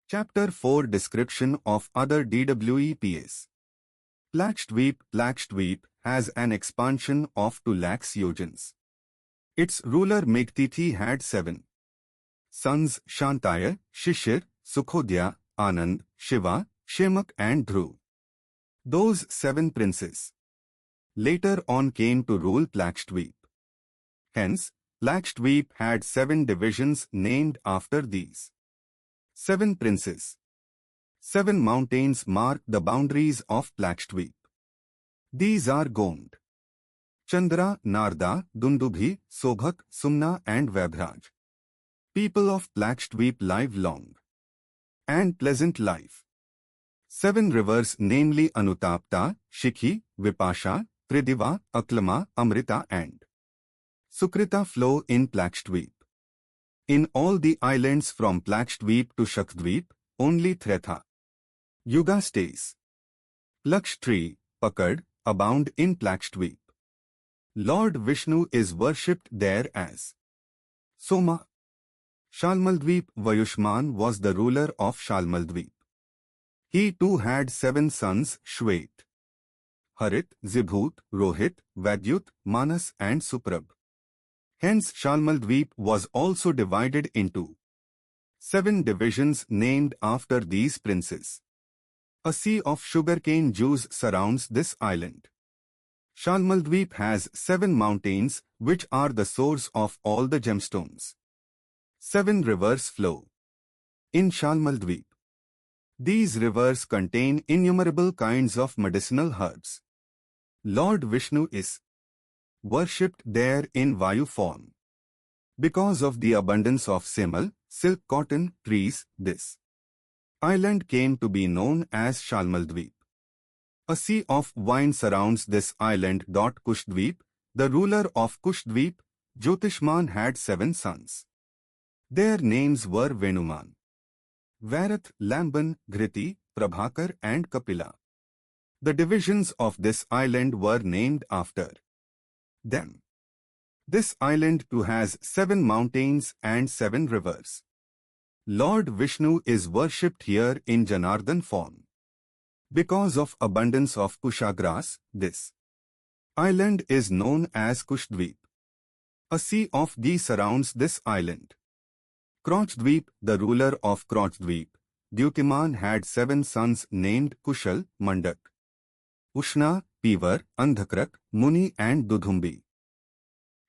Chapter 4 Description of other DWEPs. Lakshadweep has an expansion of 2 lakhs yojans. Its ruler Megtithi had 7 sons: Shantaya, Shishir, Sukhodaya, Anand, Shiva, Shemak and Dhruv. Those 7 princes later on came to rule Lakshadweep. Hence, Lakshadweep had 7 divisions named after these 7 princes. 7 mountains mark the boundaries of Lakshadweep. These are Gond, Chandra, Narda, Dundubhi, Sobhak, Sumna and Vaibhraj. People of Lakshadweep live long and pleasant life. 7 rivers, namely Anutapta, Shikhi, Vipasha, Tridiva, Aklama, Amrita and Sukrita flow in Lakshadweep. In all the islands from Lakshadweep to Shakdweep, only Tretha Yuga stays. Lakshtree, Pakad, abound in Lakshadweep. Lord Vishnu is worshipped there as Soma. Shalmaldweep Vayushman was the ruler of Shalmaldweep. He too had 7 sons: Shwet, Harit, Zibhut, Rohit, Vadyut, Manas and Suprabh. Hence Shalmaldweep was also divided into 7 divisions named after these princes. A sea of sugarcane juice surrounds this island. Shalmaldweep has 7 mountains which are the source of all the gemstones. 7 rivers flow in Shalmaldweep. These rivers contain innumerable kinds of medicinal herbs. Lord Vishnu is worshipped there in Vayu form. Because of the abundance of simal, silk cotton trees, this island came to be known as Shalmaldweep. A sea of wine surrounds this island. Kushdweep, the ruler of Kushdweep, Jyotishman had 7 sons. Their names were Venuman, Varath, Lamban, Ghriti, Prabhakar and Kapila. The divisions of this island were named after them. This island too has 7 mountains and 7 rivers. Lord Vishnu is worshipped here in Janardhan form. Because of abundance of kusha grass, this island is known as Kushdweep. A sea of ghee surrounds this island. Krochdweep, the ruler of Krochdweep, Dyutiman had 7 sons named Kushal, Mandak, Ushna, Pivar, Andhakrak, Muni and Dudhumbi.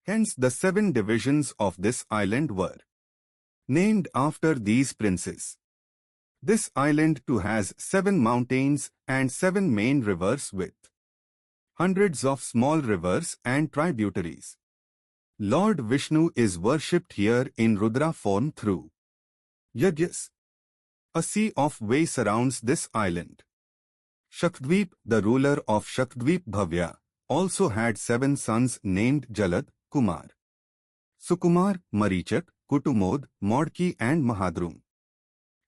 Hence the 7 divisions of this island were named after these princes. This island too has 7 mountains and 7 main rivers with hundreds of small rivers and tributaries. Lord Vishnu is worshipped here in Rudra form through Yagyas. A sea of way surrounds this island. Shakdweep, the ruler of Shakdweep Bhavya, also had 7 sons named Jalad, Kumar, Sukumar, Marichak, Kutumod, Modki and Mahadrum.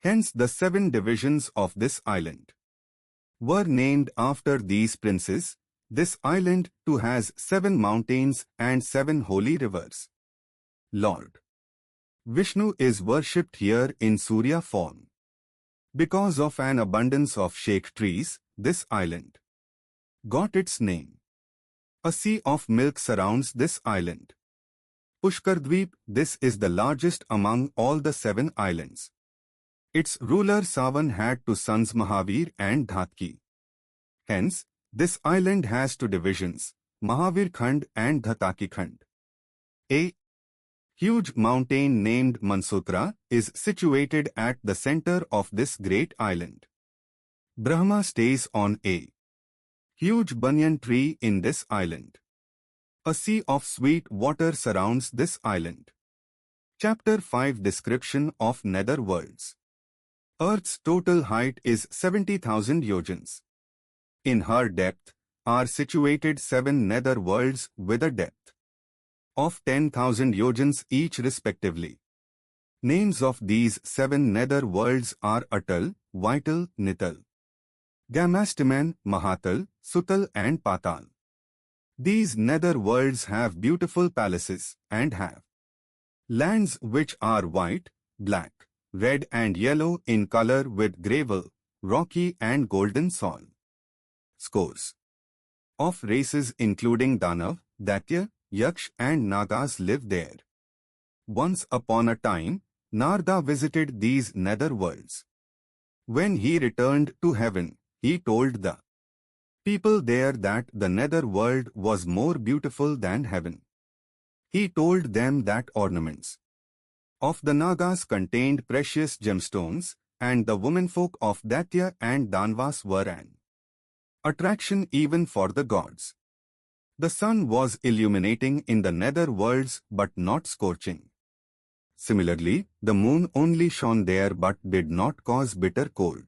Hence the 7 divisions of this island were named after these princes. This island too has 7 mountains and 7 holy rivers. Lord Vishnu is worshipped here in Surya form. Because of an abundance of shake trees, this island got its name. A sea of milk surrounds this island. Pushkardweep, this is the largest among all the 7 islands. Its ruler Savan had 2 sons Mahavir and Dhatki. Hence, this island has 2 divisions, Mahavir Khand and Dhataki Khand. A huge mountain named Mansutra is situated at the center of this great island. Brahma stays on a huge banyan tree in this island. A sea of sweet water surrounds this island. Chapter 5 Description of Nether Worlds. Earth's total height is 70,000 yojans. In her depth are situated 7 nether worlds with a depth of 10,000 yojans each respectively. Names of these 7 nether worlds are Atal, Vital, Nital, Gamastiman, Mahatal, Sutal and Patal. These nether worlds have beautiful palaces and have lands which are white, black, red and yellow in color with gravel, rocky and golden soil. Scores of races including Danav, Daitya, Yaksh and Nagas live there. Once upon a time, Narada visited these nether worlds. When he returned to heaven, he told the people there that the nether world was more beautiful than heaven. He told them that ornaments of the Nagas contained precious gemstones, and the womenfolk of Daitya and Danvas were an attraction even for the gods. The sun was illuminating in the nether worlds but not scorching. Similarly, the moon only shone there but did not cause bitter cold.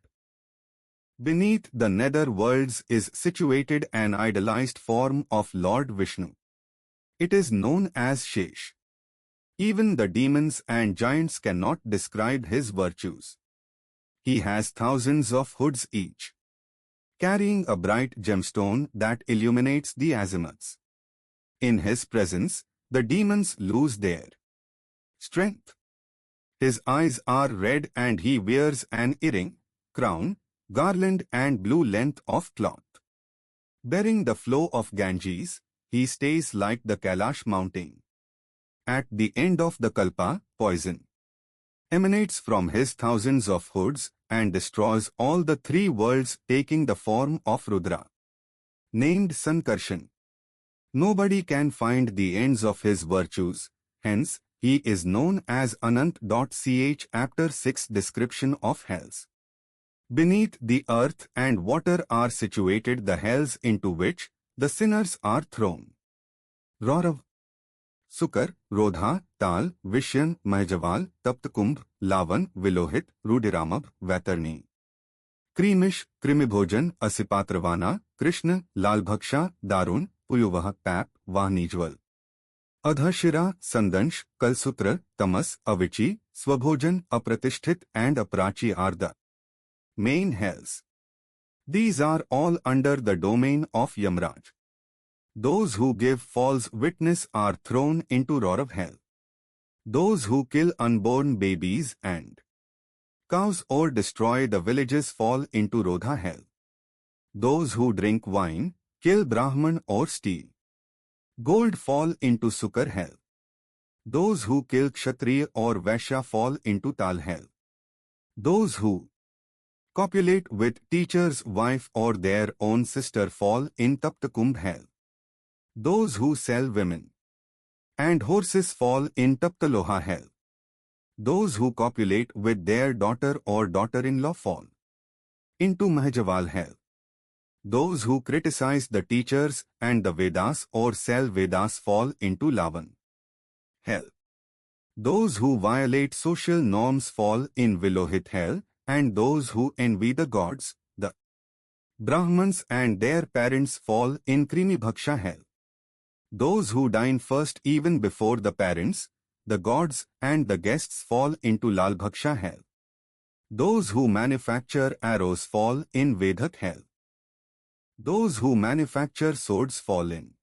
Beneath the nether worlds is situated an idolized form of Lord Vishnu. It is known as Shesh. Even the demons and giants cannot describe his virtues. He has thousands of hoods each, carrying a bright gemstone that illuminates the azimuths. In his presence, the demons lose their strength. His eyes are red and he wears an earring, crown, garland and blue length of cloth. Bearing the flow of Ganges, he stays like the Kailash mountain. At the end of the Kalpa, poison emanates from his thousands of hoods and destroys all the three worlds, taking the form of Rudra, named Sankarshan. Nobody can find the ends of his virtues, hence he is known as Anant.ch after 6 description of hells. Beneath the earth and water are situated the hells into which the sinners are thrown. Raurav, Sukar, Rodha, Tal, Vishyan, Mahjaval, Taptkumbh, Lavan, Vilohit, Rudiramabh, Vaitarni. Krimish, Krimibhojan, Asipatravana, Krishna, Lalbhaksha, Darun, Puyuvaha, Pap, Vahnijwal. Adhashira, Sandansh, Kalsutra, Tamas, Avichi, Swabhojan, Apratishthit and Aprachi are the main hells. These are all under the domain of Yamraj. Those who give false witness are thrown into Raurav hell. Those who kill unborn babies and cows or destroy the villages fall into Rodha hell. Those who drink wine, kill Brahman or steal gold fall into Sukar hell. Those who kill Kshatriya or Vaishya fall into Tal hell. Those who copulate with teacher's wife or their own sister fall in Taptakumbh hell. Those who sell women and horses fall in Taptaloha hell. Those who copulate with their daughter or daughter-in-law fall into Mahjaval hell. Those who criticize the teachers and the Vedas or sell Vedas fall into Lavan hell. Those who violate social norms fall in Vilohit hell, and those who envy the gods, the Brahmans and their parents fall in Krimibhaksha hell. Those who dine first even before the parents, the gods and the guests fall into Lalbhaksha hell. Those who manufacture arrows fall in Vedhat hell. Those who manufacture swords fall in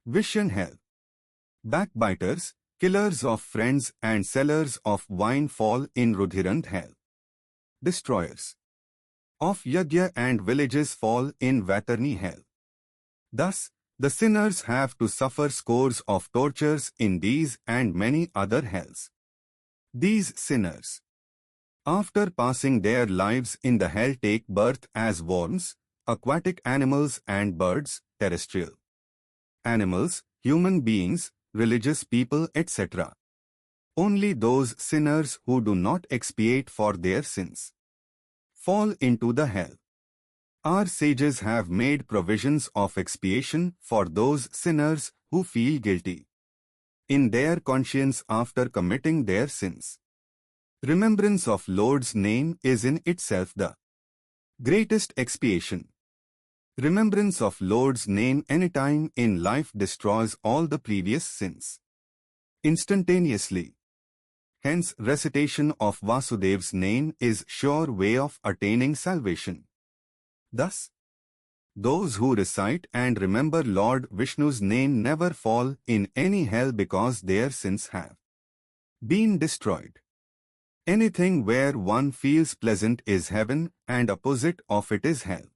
Vishyan hell. Backbiters, killers of friends and sellers of wine fall in Rudhirand hell. Destroyers of yajna and villages fall in Vaitarni hell. Thus, the sinners have to suffer scores of tortures in these and many other hells. These sinners, after passing their lives in the hell, take birth as worms, aquatic animals and birds, terrestrial animals, human beings, religious people, etc. Only those sinners who do not expiate for their sins fall into the hell. Our sages have made provisions of expiation for those sinners who feel guilty in their conscience after committing their sins. Remembrance of Lord's name is in itself the greatest expiation. Remembrance of Lord's name anytime in life destroys all the previous sins instantaneously. Hence, recitation of Vasudev's name is sure way of attaining salvation. Thus, those who recite and remember Lord Vishnu's name never fall in any hell because their sins have been destroyed. Anything where one feels pleasant is heaven and opposite of it is hell.